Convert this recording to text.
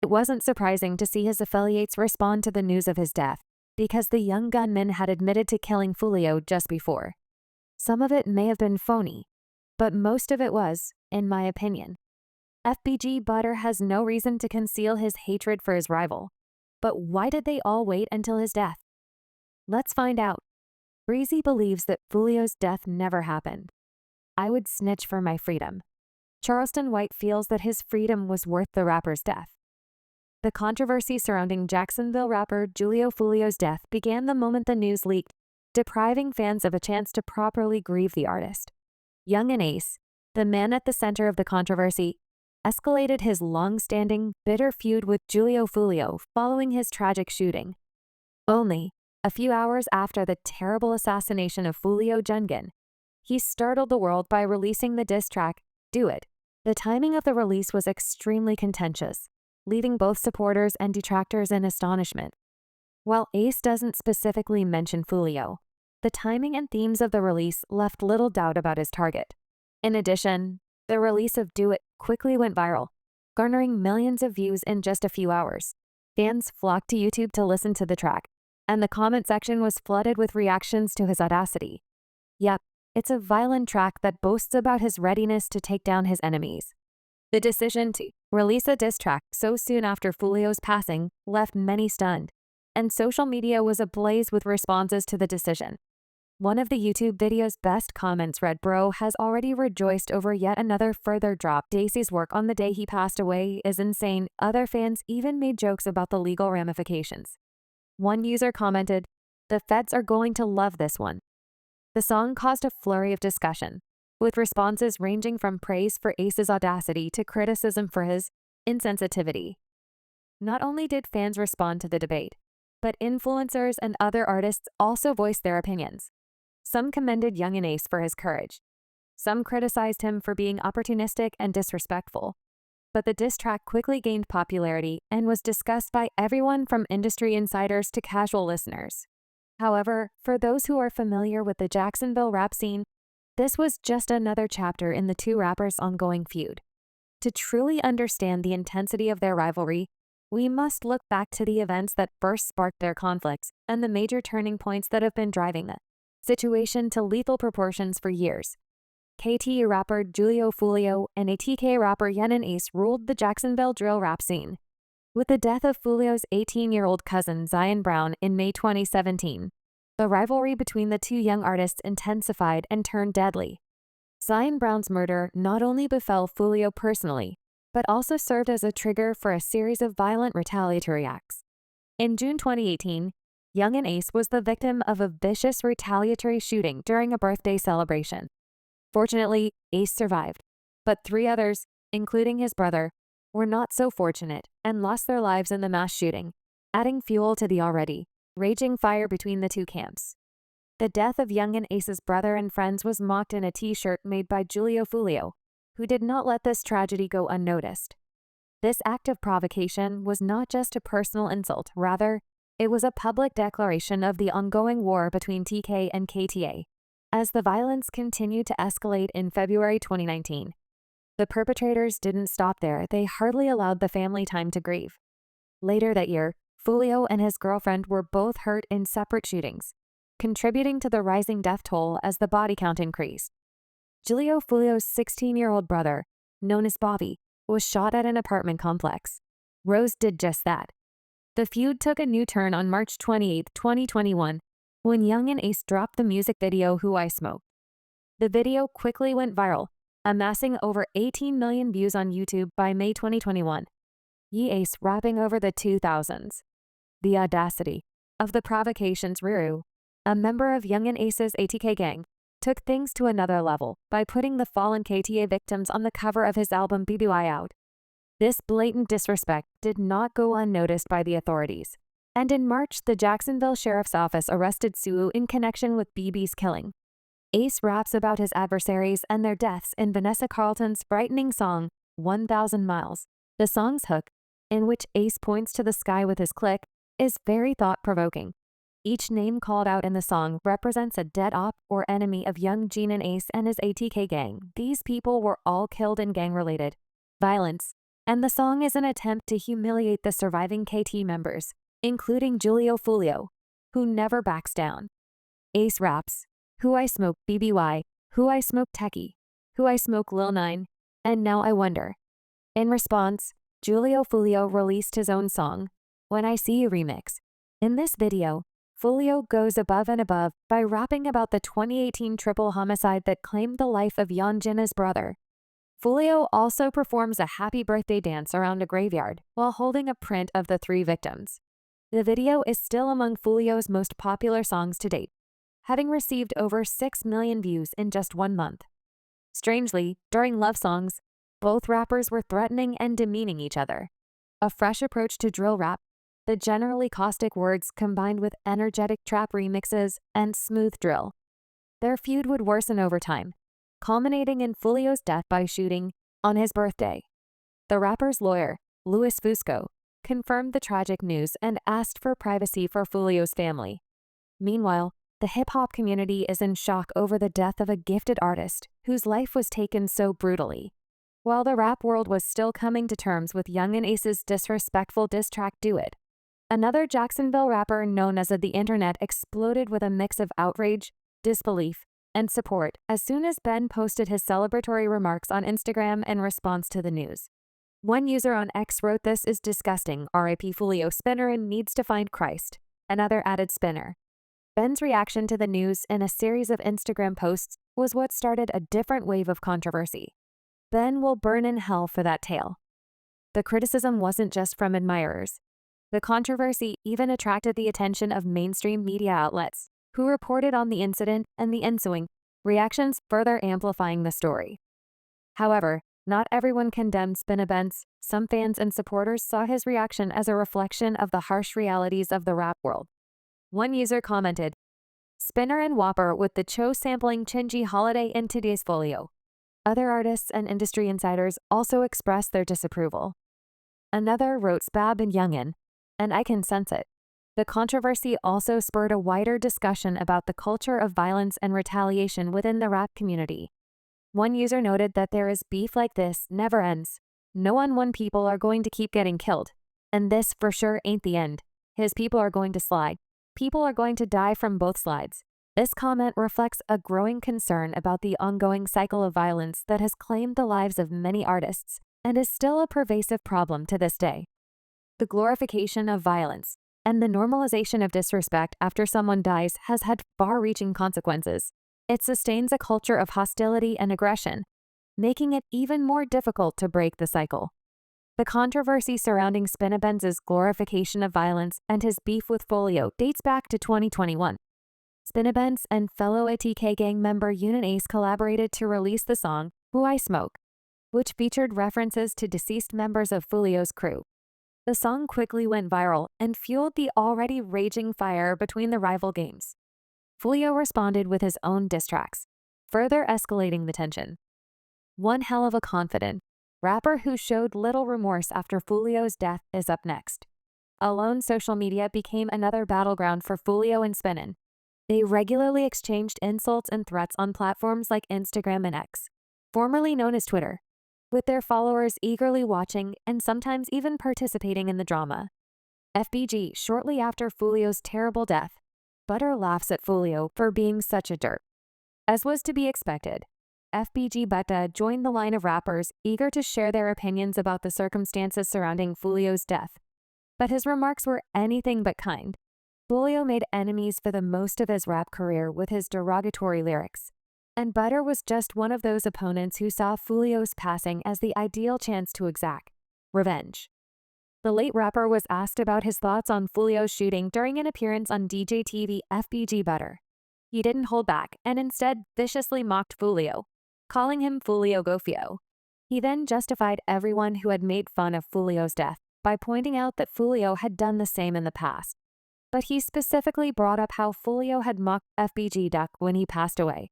It wasn't surprising to see his affiliates respond to the news of his death, because the young gunman had admitted to killing Foolio just before. Some of it may have been phony, but most of it was, in my opinion. FBG Butter has no reason to conceal his hatred for his rival. But why did they all wait until his death? Let's find out. Breezy believes that Foolio's death never happened. I would snitch for my freedom. Charleston White feels that his freedom was worth the rapper's death. The controversy surrounding Jacksonville rapper Julio Foolio's death began the moment the news leaked, depriving fans of a chance to properly grieve the artist. Yungeen Ace, the man at the center of the controversy, escalated his long-standing, bitter feud with Julio Foolio following his tragic shooting. Only a few hours after the terrible assassination of Foolio Yungeen, he startled the world by releasing the diss track, Do It. The timing of the release was extremely contentious, leaving both supporters and detractors in astonishment. While Ace doesn't specifically mention Foolio, the timing and themes of the release left little doubt about his target. In addition, the release of Do It quickly went viral, garnering millions of views in just a few hours. Fans flocked to YouTube to listen to the track, and the comment section was flooded with reactions to his audacity. Yep, it's a violent track that boasts about his readiness to take down his enemies. The decision to release a diss track so soon after Foolio's passing left many stunned, and social media was ablaze with responses to the decision. One of the YouTube video's best comments read, "Bro has already rejoiced over yet another further drop. Dacey's work on the day he passed away is insane." Other fans even made jokes about the legal ramifications. One user commented, "The feds are going to love this one." The song caused a flurry of discussion, with responses ranging from praise for Ace's audacity to criticism for his insensitivity. Not only did fans respond to the debate, but influencers and other artists also voiced their opinions. Some commended Yungeen Ace for his courage. Some criticized him for being opportunistic and disrespectful. But the diss track quickly gained popularity and was discussed by everyone from industry insiders to casual listeners. However, for those who are familiar with the Jacksonville rap scene, this was just another chapter in the two rappers' ongoing feud. To truly understand the intensity of their rivalry, we must look back to the events that first sparked their conflicts and the major turning points that have been driving the situation to lethal proportions for years. KT rapper Julio Foolio and ATK rapper Yungeen Ace ruled the Jacksonville drill rap scene. With the death of Foolio's 18-year-old cousin Zion Brown in May 2017, the rivalry between the two young artists intensified and turned deadly. Zion Brown's murder not only befell Foolio personally, but also served as a trigger for a series of violent retaliatory acts. In June 2018, Yungeen Ace was the victim of a vicious retaliatory shooting during a birthday celebration. Fortunately, Ace survived, but 3 others, including his brother, were not so fortunate and lost their lives in the mass shooting, adding fuel to the already raging fire between the two camps. The death of Yungeen Ace's brother and friends was mocked in a t-shirt made by Julio Foolio, who did not let this tragedy go unnoticed. This act of provocation was not just a personal insult, rather, it was a public declaration of the ongoing war between TK and KTA. As the violence continued to escalate in February 2019, the perpetrators didn't stop there. They hardly allowed the family time to grieve. Later that year, Foolio and his girlfriend were both hurt in separate shootings, contributing to the rising death toll as the body count increased. Julio Foolio's 16-year-old brother, known as Bobby, was shot at an apartment complex. Rose did just that. The feud took a new turn on March 28, 2021, when Yungeen Ace dropped the music video Who I Smoke. The video quickly went viral, amassing over 18 million views on YouTube by May 2021. Ace rapping over the 2000s. The audacity of the provocations. Riru, a member of Yungeen Ace's ATK gang, took things to another level by putting the fallen KTA victims on the cover of his album BBY Out. This blatant disrespect did not go unnoticed by the authorities, and in March, the Jacksonville Sheriff's Office arrested Sue in connection with BB's killing. Ace raps about his adversaries and their deaths in Vanessa Carlton's brightening song, 1,000 Miles. The song's hook, in which Ace points to the sky with his click, is very thought-provoking. Each name called out in the song represents a dead op or enemy of Yungeen Ace and his ATK gang. These people were all killed in gang-related violence, and the song is an attempt to humiliate the surviving KT members, including Julio Foolio, who never backs down. Ace raps, "Who I smoke BBY, who I smoke Techie, who I smoke Lil 9, and now I wonder." In response, Julio Foolio released his own song, "When I See You" remix. In this video, Foolio goes above and above by rapping about the 2018 triple homicide that claimed the life of Yungeen's brother. Foolio also performs a happy birthday dance around a graveyard while holding a print of the 3 victims. The video is still among Foolio's most popular songs to date, having received over 6 million views in just 1 month. Strangely, during love songs, both rappers were threatening and demeaning each other. A fresh approach to drill rap, the generally caustic words combined with energetic trap remixes and smooth drill. Their feud would worsen over time, culminating in Foolio's death by shooting on his birthday. The rapper's lawyer, Luis Fusco, confirmed the tragic news and asked for privacy for Foolio's family. Meanwhile, the hip-hop community is in shock over the death of a gifted artist whose life was taken so brutally. While the rap world was still coming to terms with Young and Ace's disrespectful diss track "Do It," another Jacksonville rapper known as The Internet exploded with a mix of outrage, disbelief, and support as soon as Ben posted his celebratory remarks on Instagram in response to the news. One user on X wrote, "This is disgusting, RIP Foolio, Spinner and needs to find Christ." Another added, "Spinner." Ben's reaction to the news in a series of Instagram posts was what started a different wave of controversy. Ben will burn in hell for that tale. The criticism wasn't just from admirers. The controversy even attracted the attention of mainstream media outlets, who reported on the incident and the ensuing reactions, further amplifying the story. However, not everyone condemned Spinabens. Some fans and supporters saw his reaction as a reflection of the harsh realities of the rap world. One user commented, "Spinner and Whopper with the Cho sampling Chingy holiday in today's Foolio." Other artists and industry insiders also expressed their disapproval. Another wrote, "Spab and Yungeen, and I can sense it." The controversy also spurred a wider discussion about the culture of violence and retaliation within the rap community. One user noted that there is beef like this never ends. No one people are going to keep getting killed. And this for sure ain't the end. His people are going to slide. People are going to die from both sides. This comment reflects a growing concern about the ongoing cycle of violence that has claimed the lives of many artists and is still a pervasive problem to this day. The glorification of violence and the normalization of disrespect after someone dies has had far-reaching consequences. It sustains a culture of hostility and aggression, making it even more difficult to break the cycle. The controversy surrounding Spinabens' glorification of violence and his beef with Foolio dates back to 2021. Spinabens and fellow ATK gang member Yungeen Ace collaborated to release the song "Who I Smoke," which featured references to deceased members of Foolio's crew. The song quickly went viral and fueled the already raging fire between the rival gangs. Foolio responded with his own diss tracks, further escalating the tension. One hell of a confident rapper who showed little remorse after Foolio's death is up next. Alone, social media became another battleground for Foolio and Spinin. They regularly exchanged insults and threats on platforms like Instagram and X, formerly known as Twitter, with their followers eagerly watching and sometimes even participating in the drama. FBG, shortly after Foolio's terrible death, Butter laughs at Foolio for being such a derp. As was to be expected, FBG Butter joined the line of rappers eager to share their opinions about the circumstances surrounding Foolio's death. But his remarks were anything but kind. Foolio made enemies for the most of his rap career with his derogatory lyrics, and Butter was just one of those opponents who saw Foolio's passing as the ideal chance to exact revenge. The late rapper was asked about his thoughts on Foolio's shooting during an appearance on DJ TV FBG Butter. He didn't hold back and instead viciously mocked Foolio, calling him Foolio Gofio. He then justified everyone who had made fun of Foolio's death by pointing out that Foolio had done the same in the past. But he specifically brought up how Foolio had mocked FBG Duck when he passed away.